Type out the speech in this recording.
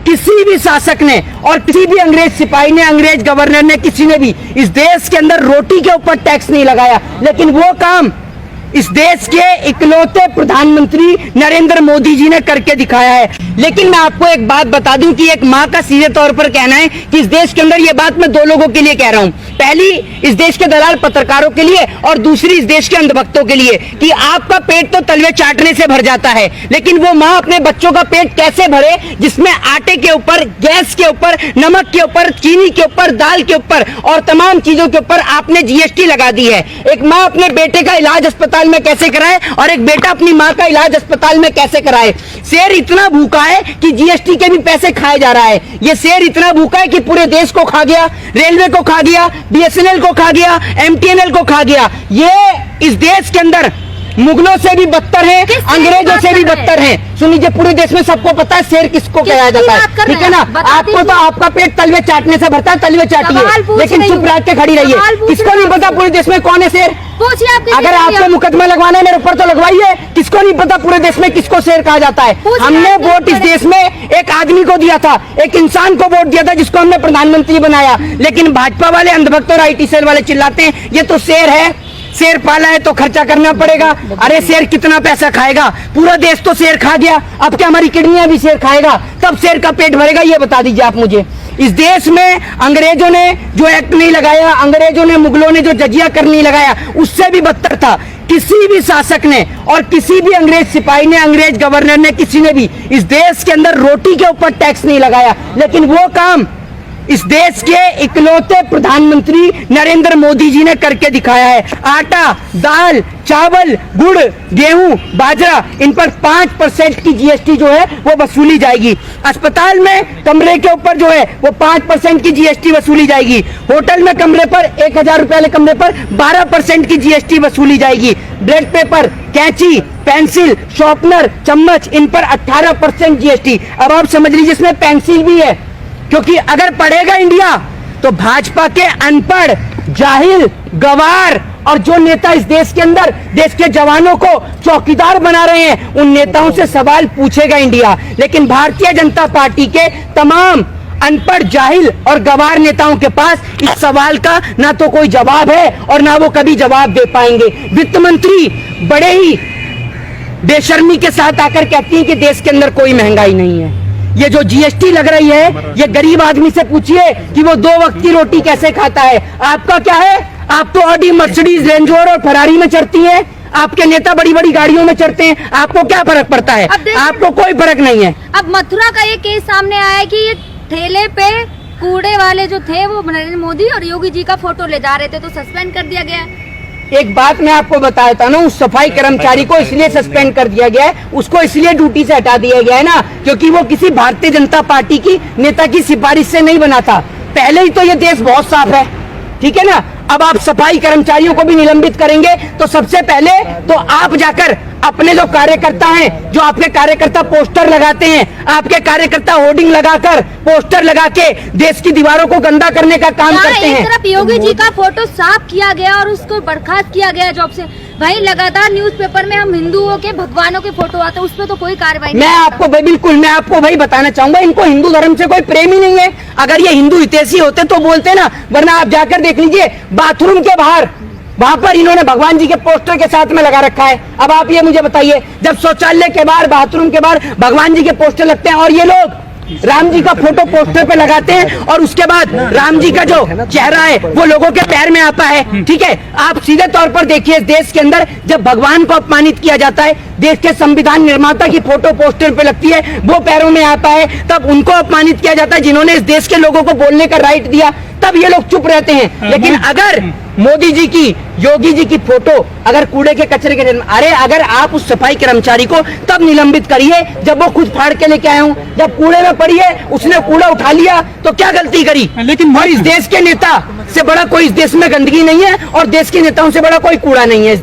किसी भी शासक ने और किसी भी अंग्रेज सिपाही ने, अंग्रेज गवर्नर ने, किसी ने भी इस देश के अंदर रोटी के ऊपर टैक्स नहीं लगाया। लेकिन वो काम इस देश के इकलौते प्रधानमंत्री नरेंद्र मोदी जी ने करके दिखाया है। लेकिन मैं आपको एक बात बता दूं कि एक मां का सीधे तौर पर कहना है कि इस देश के अंदर, ये बात मैं दो लोगों के लिए कह रहा हूं, पहली इस देश के दलाल पत्रकारों के लिए और दूसरी इस देश के अंधभक्तों के लिए, कि आपका पेट तो तलवे चाटने से भर जाता है, लेकिन वो मां अपने बच्चों का पेट कैसे भरे जिसमें आटे के ऊपर, गैस के ऊपर, नमक के ऊपर, चीनी के ऊपर, दाल के ऊपर और तमाम चीजों के ऊपर आपने जीएसटी लगा दी है। एक मां अपने बेटे का इलाज अस्पताल में कैसे कराए और एक बेटा अपनी मां का इलाज अस्पताल में कैसे कराए। शेर इतना भूखा है कि जीएसटी के भी पैसे खाए जा रहा है। ये शेर इतना भूखा है कि पूरे देश को खा गया, रेलवे को खा गया, बीएसएनएल को खा गया, एमटीएनएल को खा गया। ये इस देश के अंदर मुगलों से भी बदतर है, अंग्रेजों से भी बदतर है। सुन लीजिए, पूरे देश में सबको पता है शेर किसको कहा जाता है, ठीक है ना। आपको तो आपका पेट तलवे चाटने से भरता है, तलवे चाटिए, लेकिन चुप रह के खड़ी रहिए। किसको नहीं पता पूरे देश में कौन है शेर? अगर आपको मुकदमा लगवाना है मेरे ऊपर तो लगवाइए। किसको नहीं पता पूरे देश में किसको शेर कहा जाता है? हमने वोट इस देश में एक आदमी को दिया था, एक इंसान को वोट दिया था जिसको हमने प्रधानमंत्री बनाया। लेकिन भाजपा वाले, अंधभक्त और आईटी सेल वाले चिल्लाते हैं ये तो शेर है, शेर पाला है तो खर्चा करना पड़ेगा। अरे शेर कितना पैसा खाएगा? पूरा देश तो शेर खा गया, अब क्या हमारी किडनियां भी शेर खाएगा? तब शेर का पेट भरेगा? ये बता दीजिए आप मुझे। इस देश में अंग्रेजों ने जो एक्ट नहीं लगाया, अंग्रेजों ने, मुगलों ने जो जजिया कर नहीं लगाया, उससे भी बदतर था। किसी भी शासक ने और किसी भी अंग्रेज सिपाही ने, अंग्रेज गवर्नर ने, किसी ने भी इस देश के अंदर रोटी के ऊपर टैक्स नहीं लगाया। लेकिन वो काम इस देश के इकलौते प्रधानमंत्री नरेंद्र मोदी जी ने करके दिखाया है। आटा, दाल, चावल, गुड़, गेहूं, बाजरा, इन पर 5% की जीएसटी जो है वो वसूली जाएगी। अस्पताल में कमरे के ऊपर जो है वो 5% की जीएसटी वसूली जाएगी। होटल में कमरे पर 1000 रुपए वाले कमरे पर 12% की जीएसटी वसूली जाएगी। ब्रेड पेपर, कैंची, पेंसिल, शॉर्पनर, चम्मच, इन पर 18% जीएसटी। अब आप समझ लीजिए इसमें पेंसिल भी है, क्योंकि अगर पढ़ेगा इंडिया तो भाजपा के अनपढ़, जाहिल, गवार और जो नेता इस देश के अंदर देश के जवानों को चौकीदार बना रहे हैं, उन नेताओं से सवाल पूछेगा इंडिया। लेकिन भारतीय जनता पार्टी के तमाम अनपढ़, जाहिल और गवार नेताओं के पास इस सवाल का ना तो कोई जवाब है और ना वो कभी जवाब दे पाएंगे। वित्त मंत्री बड़े ही बेशर्मी के साथ आकर कहती है कि देश के अंदर कोई महंगाई नहीं है। ये जो जीएसटी लग रही है, ये गरीब आदमी से पूछिए कि वो 2 वक्त की रोटी कैसे खाता है। आपका क्या है? आप तो ऑडी, मर्सिडीज, रेंज रोवर और फरारी में चढ़ती हैं। आपके नेता बड़ी बड़ी गाड़ियों में चढ़ते हैं। आपको क्या फर्क पड़ता है? आपको कोई फर्क नहीं है। अब मथुरा का ये केस सामने आया है कि ये ठेले पे कूड़े वाले जो थे वो नरेंद्र मोदी और योगी जी का फोटो ले जा रहे थे, तो सस्पेंड कर दिया गया है। एक बात मैं आपको बताया था ना, उस सफाई कर्मचारी को इसलिए सस्पेंड कर दिया गया है, उसको इसलिए ड्यूटी से हटा दिया गया है ना, क्योंकि वो किसी भारतीय जनता पार्टी की नेता की सिफारिश से नहीं बना था। पहले ही तो ये देश बहुत साफ है, ठीक है ना। अब आप सफाई कर्मचारियों को भी निलंबित करेंगे तो सबसे पहले तो आप जाकर अपने जो कार्यकर्ता हैं, जो आपके कार्यकर्ता पोस्टर लगाते हैं, आपके कार्यकर्ता होर्डिंग लगाकर, पोस्टर लगा के देश की दीवारों को गंदा करने का काम करते हैं। एक तरफ योगी जी का फोटो साफ किया गया और उसको बर्खास्त किया गया जॉब से, भाई लगातार न्यूज़पेपर में हम हिंदुओं के, भगवानों के फोटो आते हैं, उसमें तो कोई कार्रवाई नहीं। मैं आपको भाई, बिल्कुल मैं आपको भाई बताना चाहूंगा, इनको हिंदू धर्म से कोई प्रेम ही नहीं है। अगर ये हिंदू हितैषी होते तो बोलते ना, वरना आप जाकर देख लीजिए बाथरूम के बाहर, वहां पर इन्होंने भगवान जी के पोस्टर के साथ में लगा रखा है। अब आप ये मुझे बताइए, जब शौचालय के बाहर, बाथरूम के बाहर भगवान जी के पोस्टर लगते हैं और ये लोग राम जी का फोटो पोस्टर पे लगाते हैं और उसके बाद राम जी का जो चेहरा है वो लोगों के पैर में आता है, ठीक है। आप सीधे तौर पर देखिए, देश के अंदर जब भगवान को अपमानित किया जाता है, देश के संविधान निर्माता की फोटो पोस्टर पे लगती है, वो पैरों में आता है, तब उनको अपमानित किया जाता है जिन्होंने इस देश के लोगों को बोलने का राइट दिया, तब ये लोग चुप रहते हैं। लेकिन अगर मोदी जी की, योगी जी की फोटो अगर कूड़े के कचरे के, अरे अगर आप उस सफाई कर्मचारी को तब निलंबित करिए जब वो खुद फाड़ के लेके आए हूं। जब कूड़े में पड़ी है, उसने कूड़ा उठा लिया तो क्या गलती करी? लेकिन और इस देश के नेता से बड़ा कोई इस देश में गंदगी नहीं है और देश के नेताओं से बड़ा कोई कूड़ा नहीं है।